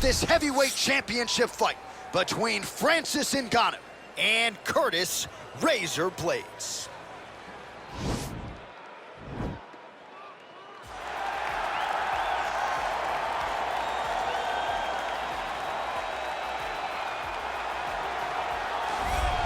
This heavyweight championship fight between Francis Ngannou and Curtis Razor Blaydes.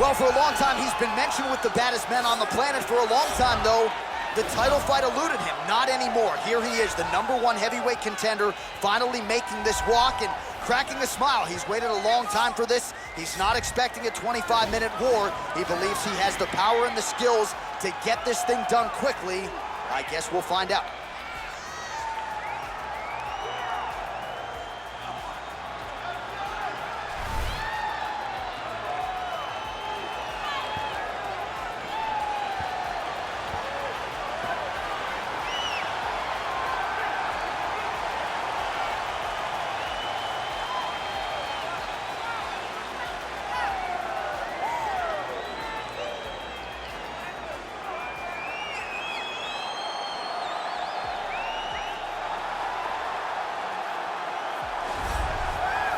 Well, for a long time, he's been mentioned with the baddest men on the planet. For a long time, though, the title fight eluded him. Not anymore. Here he is, the #1 heavyweight contender, finally making this walk and cracking a smile. He's waited a long time for this. He's not expecting a 25-minute war. He believes he has the power and the skills to get this thing done quickly. I guess we'll find out.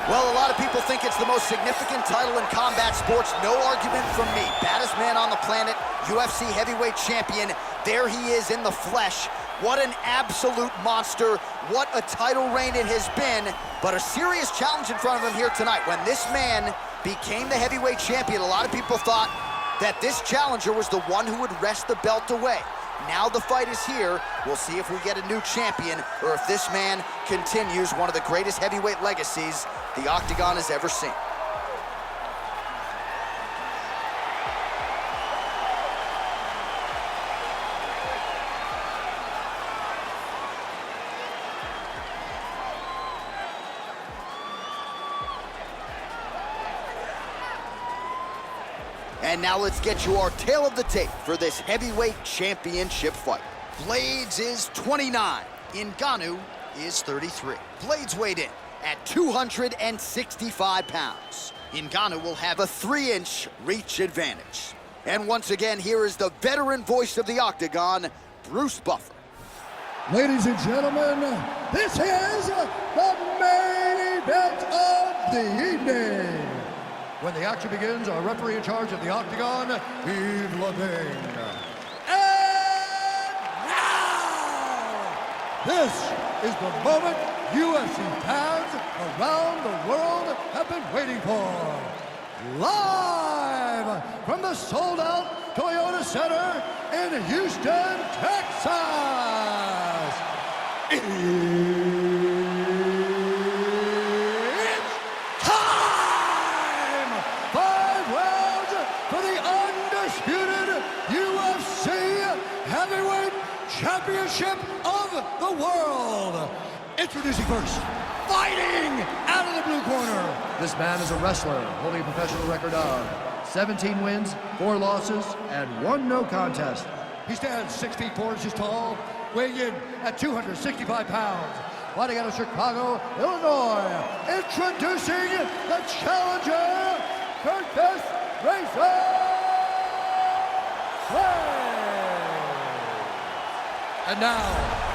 Well, a lot of people think it's the most significant title in combat sports. No argument from me. Baddest man on the planet, UFC heavyweight champion. There he is in the flesh. What an absolute monster. What a title reign it has been. But a serious challenge in front of him here tonight. When this man became the heavyweight champion, a lot of people thought that this challenger was the one who would wrest the belt away. Now the fight is here. We'll see if we get a new champion or if this man continues one of the greatest heavyweight legacies the Octagon has ever seen. And now let's get you our tale of the tape for this heavyweight championship fight. Blaydes is 29. Ngannou is 33. Blaydes weighed in at 265 pounds. Ngannou will have a 3-inch reach advantage. And once again, here is the veteran voice of the Octagon, Bruce Buffer. Ladies and gentlemen, this is the main event of the evening. When the action begins, our referee in charge of the Octagon, Yves Levine. And now, this is the moment UFC fans around the world have been waiting for. Live from the sold-out Toyota Center in Houston, Texas. It's time! 5 rounds for the undisputed UFC Heavyweight Championship of the world. Introducing first, fighting out of the blue corner. This man is a wrestler holding a professional record of 17 wins, 4 losses, and 1 no contest. He stands 6 feet 4 inches tall, weighing in at 265 pounds. Fighting out of Chicago, Illinois. Introducing the challenger, Curtis Razor Blaydes. And now,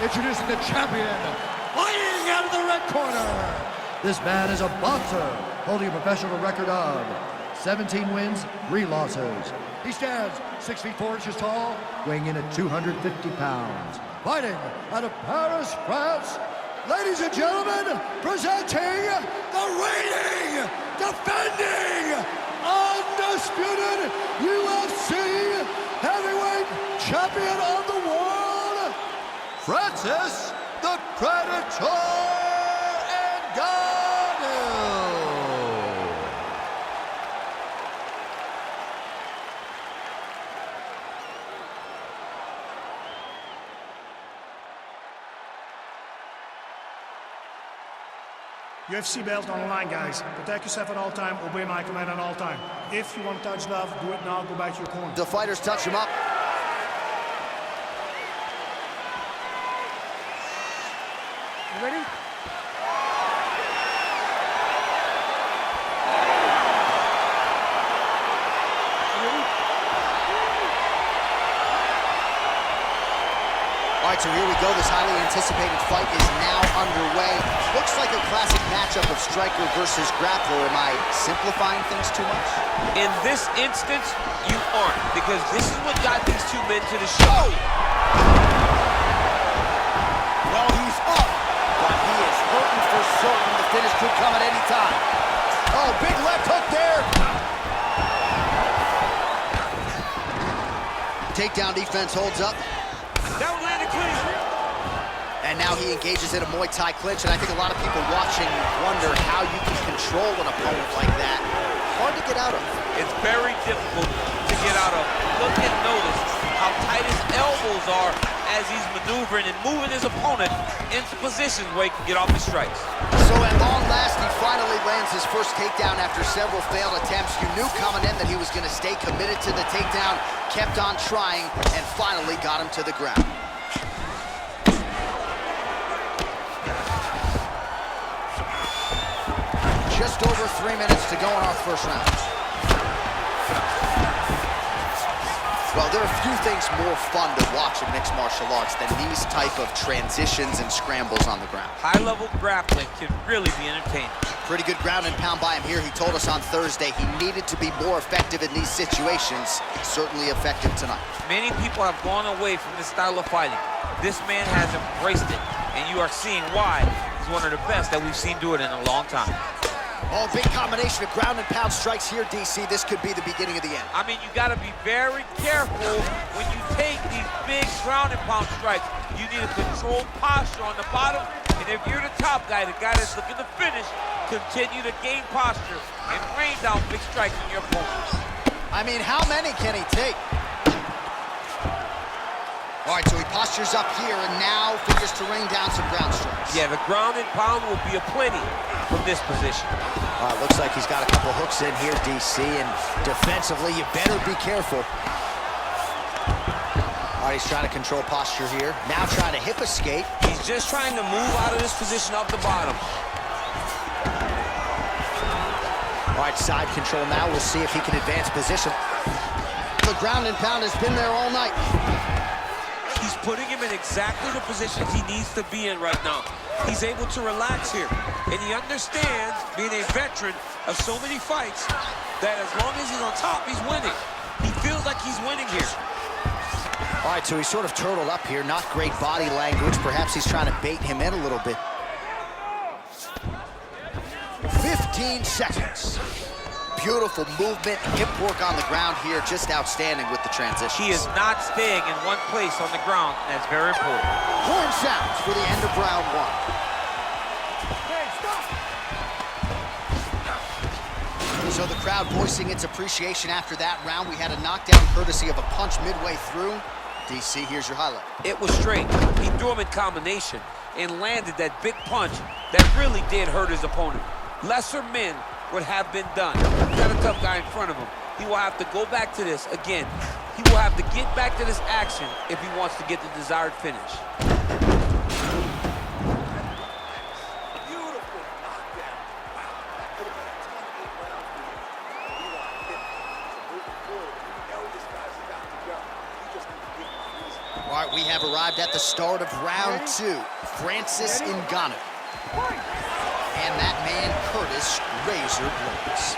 introducing the champion, fighting out of the red corner. This man is a boxer, holding a professional record of 17 wins, 3 losses. He stands 6 feet 4 inches tall, weighing in at 250 pounds. Fighting out of Paris, France, ladies and gentlemen, presenting the reigning, defending, undisputed UFC heavyweight champion of the world, Francis the Predator Ngannou. UFC belt on the line, guys. Protect yourself at all time, obey my command at all time. If you want to touch love, do it now, go back to your corner. The fighters touch him up. You ready? All right, so here we go. This highly anticipated fight is now underway. Looks like a classic matchup of striker versus grappler. Am I simplifying things too much? In this instance, you aren't, because this is what got these two men to the show. Well, he's up, but he is hurting for certain. The finish could come at any time. Oh, big left hook there. Takedown defense holds up. That one landed clean. And now he engages in a Muay Thai clinch, and I think a lot of people watching wonder how you can control an opponent like that. Hard to get out of. It's very difficult to get out of. Look and notice how tight his elbows are as he's maneuvering and moving his opponent into positions where he can get off his strikes. So at long last, he finally lands his first takedown after several failed attempts. You knew coming in that he was going to stay committed to the takedown, kept on trying, and finally got him to the ground. Just over 3 minutes to go in our first round. Well, there are few things more fun to watch in mixed martial arts than these type of transitions and scrambles on the ground. High-level grappling can really be entertaining. Pretty good ground and pound by him here. He told us on Thursday he needed to be more effective in these situations. Certainly effective tonight. Many people have gone away from this style of fighting. This man has embraced it, and you are seeing why he's one of the best that we've seen do it in a long time. Oh, big combination of ground and pound strikes here, DC. This could be the beginning of the end. I mean, you got to be very careful when you take these big ground and pound strikes. You need a controlled posture on the bottom, and if you're the top guy, the guy that's looking to finish, continue to gain posture and rain down big strikes on your opponents. I mean, how many can he take? All right, so he postures up here and now figures to rain down some ground strikes. Yeah, the ground and pound will be aplenty from this position. Looks like he's got a couple hooks in here, DC, and defensively, you better be careful. All right, he's trying to control posture here. Now trying to hip escape. He's just trying to move out of this position off the bottom. All right, side control now. We'll see if he can advance position. The ground and pound has been there all night. He's putting him in exactly the positions he needs to be in right now. He's able to relax here. And he understands, being a veteran of so many fights, that as long as he's on top, he's winning. He feels like he's winning here. All right, so he's sort of turtled up here. Not great body language. Perhaps he's trying to bait him in a little bit. 15 seconds. Beautiful movement, hip work on the ground here, just outstanding with the transition. He is not staying in one place on the ground, and that's very important. Horn sounds for the end of round one. Hey, stop! So the crowd voicing its appreciation after that round. We had a knockdown courtesy of a punch midway through. DC, here's your highlight. It was straight. He threw him in combination and landed that big punch that really did hurt his opponent. Lesser men would have been done. He's got a tough guy in front of him. He will have to go back to this again. He will have to get back to this action if he wants to get the desired finish. Beautiful knockdown. All right, we have arrived at the start of round two. Francis Ngannou. And that man, Curtis Razor Blaydes.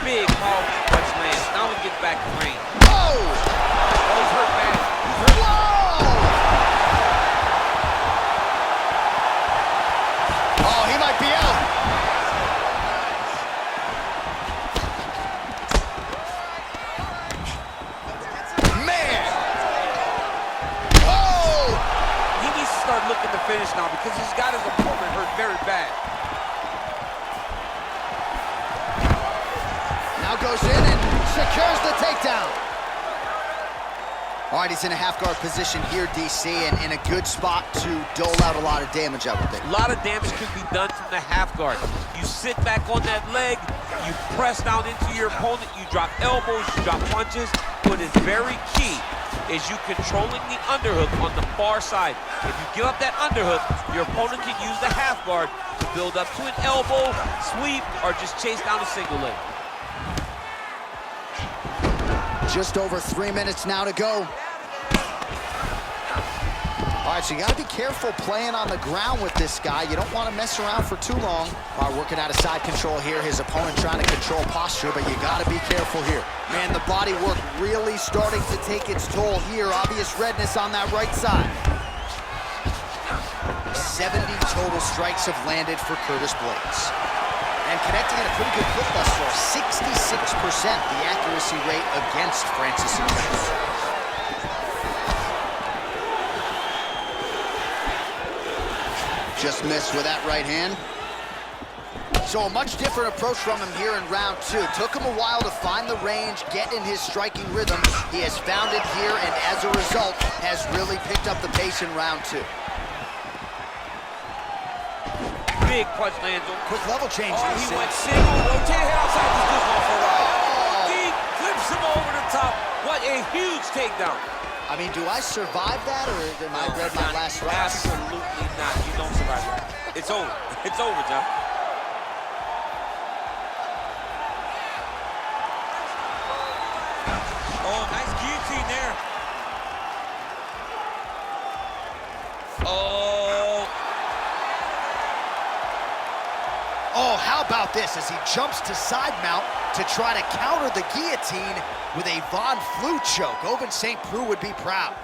Big, powerful punch lands. Now we get back to range. Oh! Oh, he's hurt bad. He's hurt. Whoa! Oh, he might be out. Man! Oh! He needs to start looking to finish now because he's got his opponent hurt very bad. Now goes in and secures the takedown. All right, he's in a half-guard position here, DC, and in a good spot to dole out a lot of damage, I would think. A lot of damage can be done from the half guard. You sit back on that leg, you press down into your opponent, you drop elbows, you drop punches. What is very key is you controlling the underhook on the far side. If you give up that underhook, your opponent can use the half guard to build up to an elbow, sweep, or just chase down a single leg. Just over 3 minutes now to go. All right, so you got to be careful playing on the ground with this guy. You don't want to mess around for too long. All right, working out of side control here. His opponent trying to control posture, but you got to be careful here. Man, the body work really starting to take its toll here. Obvious redness on that right side. 70 total strikes have landed for Curtis Blaydes. And connecting at a pretty good clip thus far. 66% the accuracy rate against Francis Ngannou. Just missed with that right hand. So a much different approach from him here in round two. Took him a while to find the range, get in his striking rhythm. He has found it here, and as a result, has really picked up the pace in round two. Big punch lands on. Quick level change. Oh, he went single. Rotate head outside. This dude's going for a ride. Oh. He flips him over the top. What a huge takedown. I mean, do I survive that, or am I read my last round? Absolutely not. You don't survive that. It's over. It's over, John. Oh, nice guillotine there. Oh. Oh, how about this as he jumps to side mount to try to counter the guillotine with a Von Flue choke. Ovince St. Preux would be proud.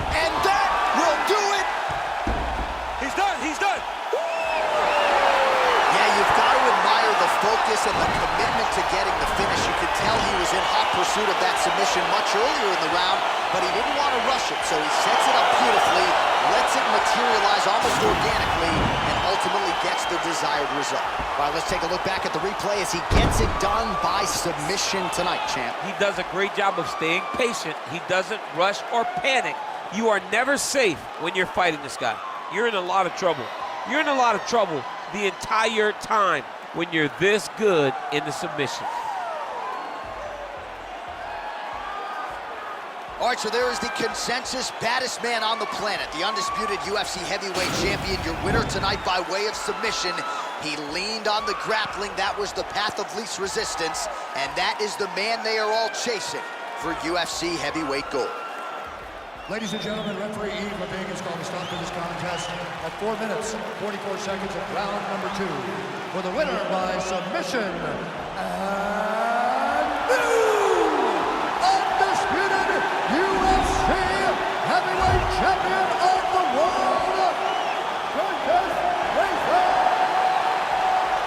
And that will do it. He's done. He's done. Yeah, you've got to admire the focus and the commitment to getting the finish. You could tell he was in hot pursuit of that submission much earlier in the round, but he didn't want to rush it, so he sets it up beautifully, lets it materialize almost organically, and ultimately gets the desired result. All right, let's take a look back at the replay as he gets it done by submission tonight, champ. He does a great job of staying patient. He doesn't rush or panic. You are never safe when you're fighting this guy. You're in a lot of trouble. You're in a lot of trouble the entire time when you're this good in the submission. All right, so there is the consensus baddest man on the planet, the undisputed UFC heavyweight champion, your winner tonight by way of submission. He leaned on the grappling. That was the path of least resistance, and that is the man they are all chasing for UFC heavyweight gold. Ladies and gentlemen, referee Yves Lavigne has called a stop to this contest at 4 minutes, 44 seconds of round number 2. For the winner by submission, and new undisputed UFC heavyweight champion